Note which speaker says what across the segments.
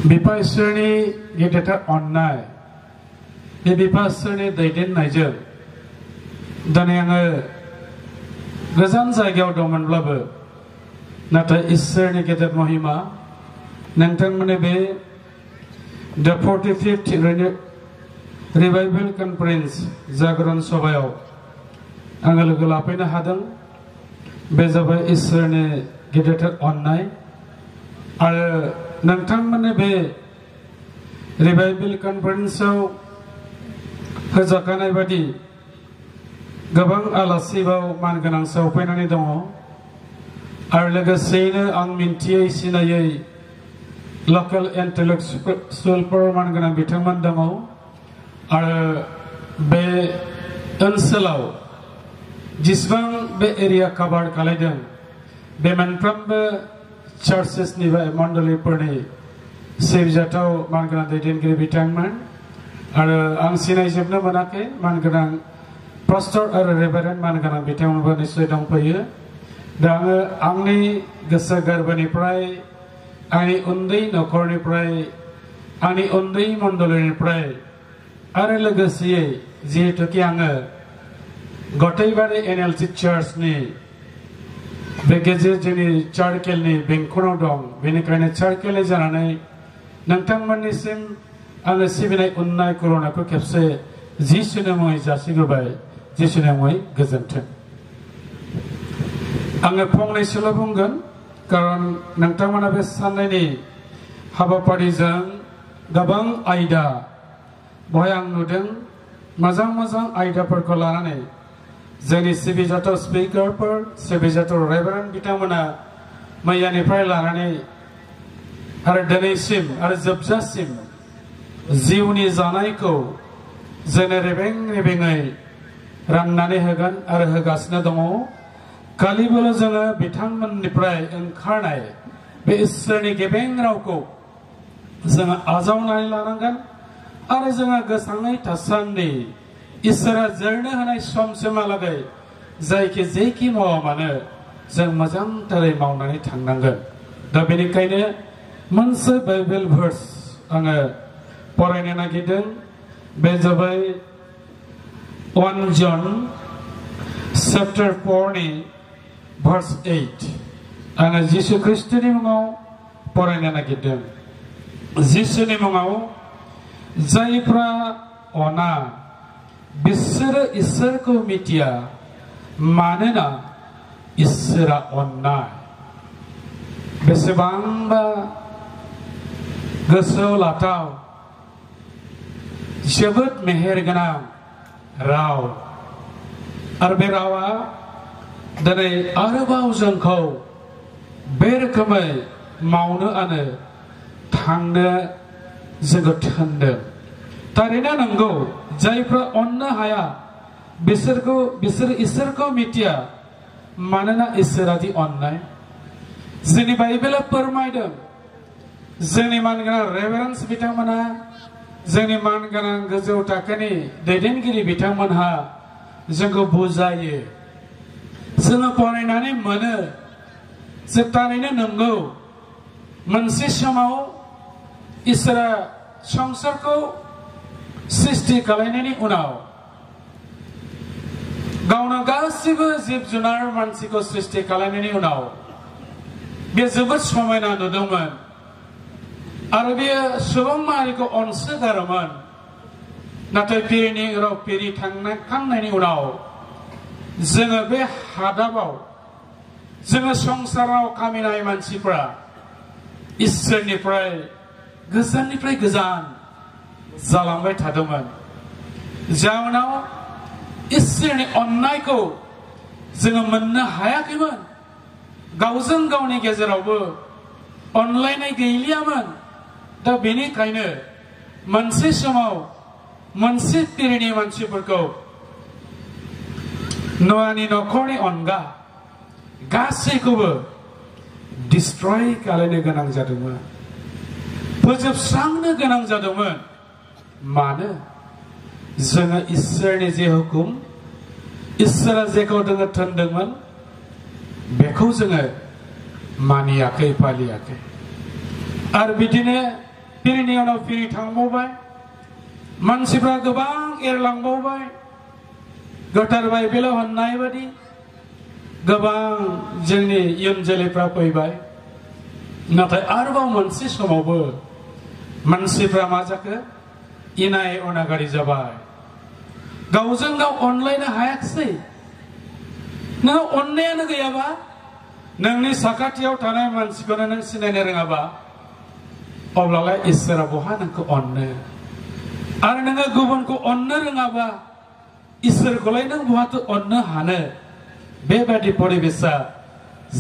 Speaker 1: बिफा इसोरनि गेदेरथार अननाय बे बिफा इसोरनि दैदेननायजों दिनै आङो गोजान जायगायाव दंमोनब्लाबो नाथाय इसोरनि गेदेर महिमा नोंथांमोननि बे द 45th रिभाइभेल कनफारेन्स जागरण सभायाव आङो लोगो लाफैनो हादों। बे जाबाय इसोरनि गेदेरथार अननाय आरो नोंथांमोननि बे रिभाइभेल कनफारेन्सआव होजाखानाय बादि गोबां आलासि बाव मानगोनां सौफैनानै दङ आरो लोगोसेयैनो आं मिन्थियै सिनायै लकेल इन्टेलेक्चुवेलफोर मानगोनां बिथांमोन दङ आरो बे ओनसोलाव जिसिबां बे एरिया कभार खालामदों बे मोनफ्रोमबो चार्चेसनि बा मण्डलीफोरनि सिबिजाथाव मानगोनां दैदेनगिरि बिथांमोन आरो आं सिनायजोबनो मोनाखै मानगोनां पास्टर आरो रेभारेन्ड मानगोनां बिथांमोनबो निश्चय दंफैयो। दा आङो आंनि गोसो गोरबोनिफ्राय आंनि उन्दै नखरनिफ्राय आंनि उन्दै मण्डलीनिफ्राय आरो लोगोसेयै जिहेतुकि आङो गथायबारि एनएलसि चार्चनि बे गेजेर जोंनि चार्केलनि बेंखनाव दं बेनिखायनो चार्केलनि जानानै नोंथांमोननिसिम आङो सिबिनाय अननाय खुलुमनायखौ खेबसे जिसुनि मुङै जासिग्रोबाय। जिसुनि मुङै गोजोन्थों। आङो फंनैसोल' बुंगोन खारन नोंथांमोना बे साननैनि हाबाफारिजों गोबां आयदा बहाय आं नुदों मोजां मोजां आयदाफोरखौ लानानै जोंनि सिबिजाथाव स्पिकारफोर सिबिजाथाव रेभारेन्ड बिथांमोना मैयानिफ्राय लानानै आरो दिनैसिम आरो जोबजासिम जिउनि जानायखौ जोंनो रेबें रेबेङै राननानै होगोन आरो होगासिनो दङ। खालिबोल' जोङो बिथांमोननिफ्राय ओंखारनाय बे इसोरनि गेबें रावखौ जोङो आजावनानै लानांगोन आरो जोङो गोसाङै थासान्दि इसोरा जोरनो होनाय समसिमहालागै जायखि जेखि मावा मानो जों मोजांथारै मावनानै थांनांगोन। दा बेनिखायनो मोनसे बाइबेल भार्स आङो फरायनो नागिरदों। बे जाबाय 1 जन चैप्टार 4 नि भार्स 8 आङो जिसु ख्रिस्टनि मुङाव फरायनो नागिरदों। जिसुनि मुङाव जायफ्रा अना बिसोरो इसोरखौ मिथिया मानोना इसोरा अननाय। बेसेबांबा गोसोआव लाथाव जोबोद मेहेर गोनां राव आरो बे रावा दिनै आरोबाव जोंखौ बे रोखोमै मावनो आरो थांनो जोङो थिनदों। थारैनो नंगौ जायफ्रा अननो हाया बिसोर इसोरखौ मिथिया मानोना इसोरा दि अननाय। जोंनि बाइबेला फोरमायदों जोंनि मानगोनां रेभारेन्स बिथांमोना जोंनि मानगोनां गोजौ थाखोनि दैदेनगिरि बिथांमोनहा जोंखौ बुजायो। जोङो फरायनानै मोनो जे थारैनो नंगौ मोनसे समाव इसोरा संसारखौ सृष्टि खालामनायनि उनाव गावनो गासिबो जिब जुनार मानसिखौ सृष्टि खालामनायनि उनाव बे जोबोद समायना नुदोंमोन आरो बेयो सुबुं माहारिखौ अनसोगारोमोन। नाथाय पिरिनि उनाव पिरि थांखांनायनि उनाव जोङो बे हादाबाव जोङो संसाराव खामिनाय मानसिफ्रा इसोरनिफ्राय गोजाननिफ्राय गोजान जालांबाय थादोंमोन। जाउनाव इसोरनि अननायखौ जोङो मोननो हायाखैमोन। गावजों गावनि गेजेरावबो अनलायनाय गैलियामोन। दा बेनिखायनो मोनसे समाव मोनसे पिरिनि मानसिफोरखौ न'आनि नखरनि अनगा गासैखौबो डिस्ट्रय खालामनो गोनां जादोंमोन, फोजोबस्रांनो गोनां जादोंमोन। मानो? जोङो इसोरनि जे हुकुम इसोरा जेखौ जोङो थिनदोंमोन बेखौ जोङो मानियाखै फालियाखै आरो बिदिनो फिरिनि उनाव फिरि थांबावबाय मानसिफ्रा गोबां एरलांबावबाय गोथार बाइबेलाव होननाय बादि गोबां जोंनि इयुन जोलैफ्रा फैबाय नाथाय आरोबाव मोनसे समावबो मानसिफ्रा मा जाखो इनाय अनागारि जाबाय गावजों गाव अनलायनो हायाखिसै नों अननायानो गैयाबा नोंनि साखाथियाव थानाय मानसिखौनो नों सिनायनो रोङाबा अब्लालाय इसोरा बहा नोंखौ अननो आरो नोङो गुबुनखौ अननो रोङाबा इसोरखौलाय नों बहाथो अननो हानो बेबादि परिबेसा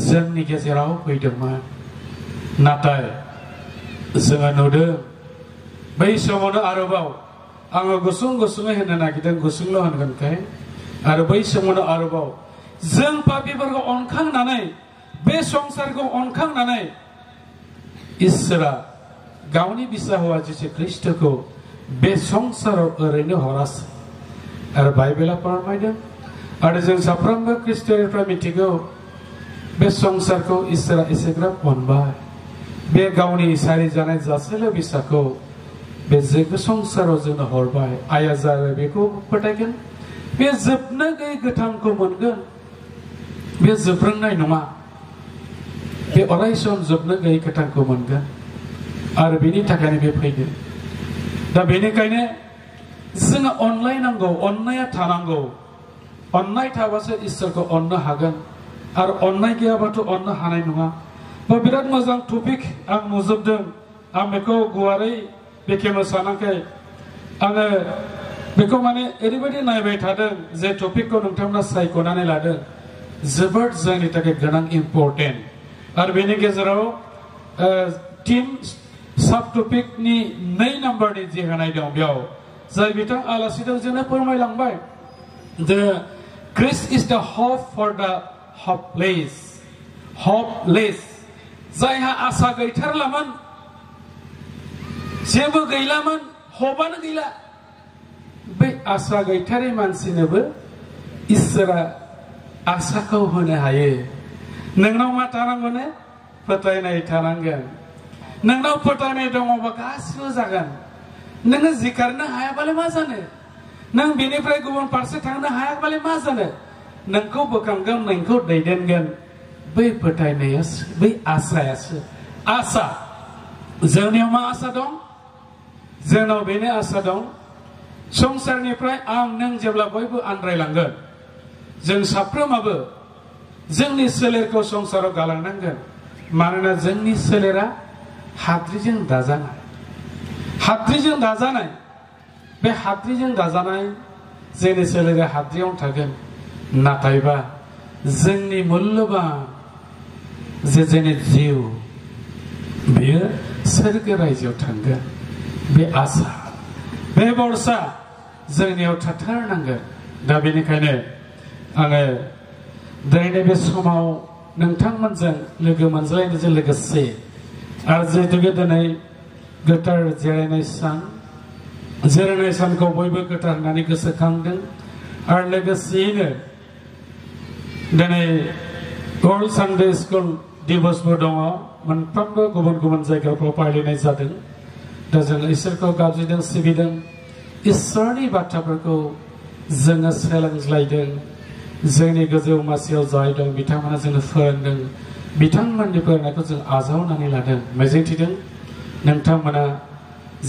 Speaker 1: जोंनि गेजेराव फैदोंमोन नाथाय जोङो नुदों बै समावनो आरोबाव आङो गुसुं गुसुङै होननो नागिरदों गुसुंल' होनगोनखाय आरो बै समावनो आरोबाव जों पापीफोरखौ अनखांनानै बे संसारखौ अनखांनानै इसोरा गावनि बिसा हौवा जिसु ख्रीष्टखौ बे संसाराव ओरैनो हरासै आरो बाइबेला फोरमायदों आरो जों साफ्रोमबो ख्रीष्टियानफ्रा मिथिगौ बे संसारखौ इसोरा एसेग्राब अनबाय बे गावनि सारि जानाय जासेल' बिसाखौ बे जेबो संसाराव जोंनो हरबाय आया जाबाय बेखौ फोथायगोन बे जोबनो गैयै गोथांखौ मोनगोन बे जोबरोंनाय नङा बे अराय सम जोबनो गैयै गोथांखौ मोनगोन आरो बेनि थाखायनो बे फैदों दा बेनिखायनो जोङो अनलायनांगौ अननाया थानांगौ अननाय थाबासो इसोरखौ अननो हागोन आरो अननाय गैयाबाथ' अननो हानाय नङा बिराद मोजां टपिक आं नुजोबदों आं बेखौ गुवारै बेखेवनो सानाखै आङो बेखौ माने ओरैबायदि नायबाय थादों जे टपिकखौ नोंथांमोना सायख'नानै लादों जोबोद जोंनि थाखाय गोनां इम्परटेन्ट आरो बेनि गेजेराव टीम साब टपिकनि 2 नाम्बारनि जि होनाय दं बेयाव जाय बिथां आलासिदों जोंनो फोरमायलांबाय The Christ is the hope for the hopeless जायहा आसा गैथारलामोन जेबो गैलामोन हबानो गैला बे आसा गैथारै मानसिनोबो इसोरा आसाखौ होनो हायो नोंनाव मा थानांगौनो फोथायनाय थानांगोन नोंनाव फोथायनाय दङबा गासिबो जागोन नोङो जिखारनो हायाबालाय मा जानो नों बेनिफ्राय गुबुन फारसे थांनो हायाबालाय मा जानो नोंखौ बोखांगोन नोंखौ दैदेनगोन बै फोथायनायासो बै आसायासो आसा जोंनियाव मा आसा दं जोंनाव बेनो आसा दं संसारनिफ्राय आं नों जेब्ला बयबो आन्दायलांगोन जों साफ्रोमाबो जोंनि सोलेरखौ संसाराव गालांनांगोन मानोना जोंनि सोलेरा हाद्रिजों दाजानाय बे हाद्रिजों दाजानाय जोंनि सोलेरा हाद्रियावनो थागोन नाथायबा जोंनि मुल्यबान जे जोंनि जिउ बेयो सोरगो रायजोआव थांगोन बे आसा बे बरसा जोंनियाव थाथारनांगोन दा बेनिखायनो आङो दिनैनि बे समाव नोंथांमोनजों लोगो मोनज्लायनायजों लोगोसे आरो जिहेतु दिनै गोथार जिरायनाय सानखौ बयबो गोथार होननानै गोसोखांदों आरो लोगोसेयैनो दिनै वर्ल्ड सानडे स्कुल दिबसबो दङ मोनफ्रोमबो गुबुन गुबुन जायगाफ्राव फालिनाय जादों दा जों इसोरखौ गाबज्रिदों सिबिदों इसोरनि बाथ्राफोरखौ जोङो सोलोंज्लायदों जोंनि गोजौ मासियाव जाय दं बिथांमोना जोंनो फोरोंदों बिथांमोननि फोरोंनायखौ जों आजावनानै लादों मिजिंथिदों नोंथांमोना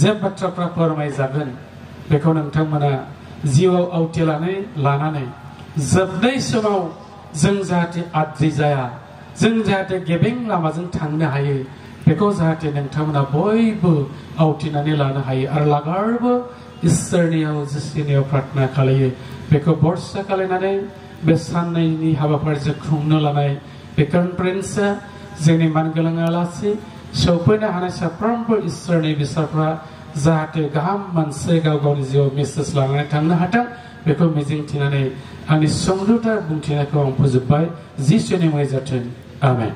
Speaker 1: जे बाथ्राफ्रा फोरमायजागोन बेखौ नोंथांमोना जिउआव आवथि लानानै जोबनाय समाव जों जाहाथे आद्रि जाया जों जाहाथे गेबें लामाजों थांनो हायो बेखौ जाहाथे नोंथांमोना बयबो आवथिनानै लानो हायो आरो लागारबो इसोरनियाव जिसुनियाव प्रार्थना खालायो बेखौ बरसा खालायनानै बे साननैनि हाबाफारिजों खुंनो लानाय बे कनफारेन्सआ जोंनि मानगोनां आलासि सौफैनो हानाय साफ्रोमबो इसोरनि बिसाफ्रा जाहाथे गाहाम मोनसे गाव गावनि जिउआव मेसेज लानानै थांनो हाथों बेखौ मिजिंथिनानै आंनि सुंद'थार बुंथिनायखौ आं फोजोबबाय जिसुनि मुङै जाथों आमेन।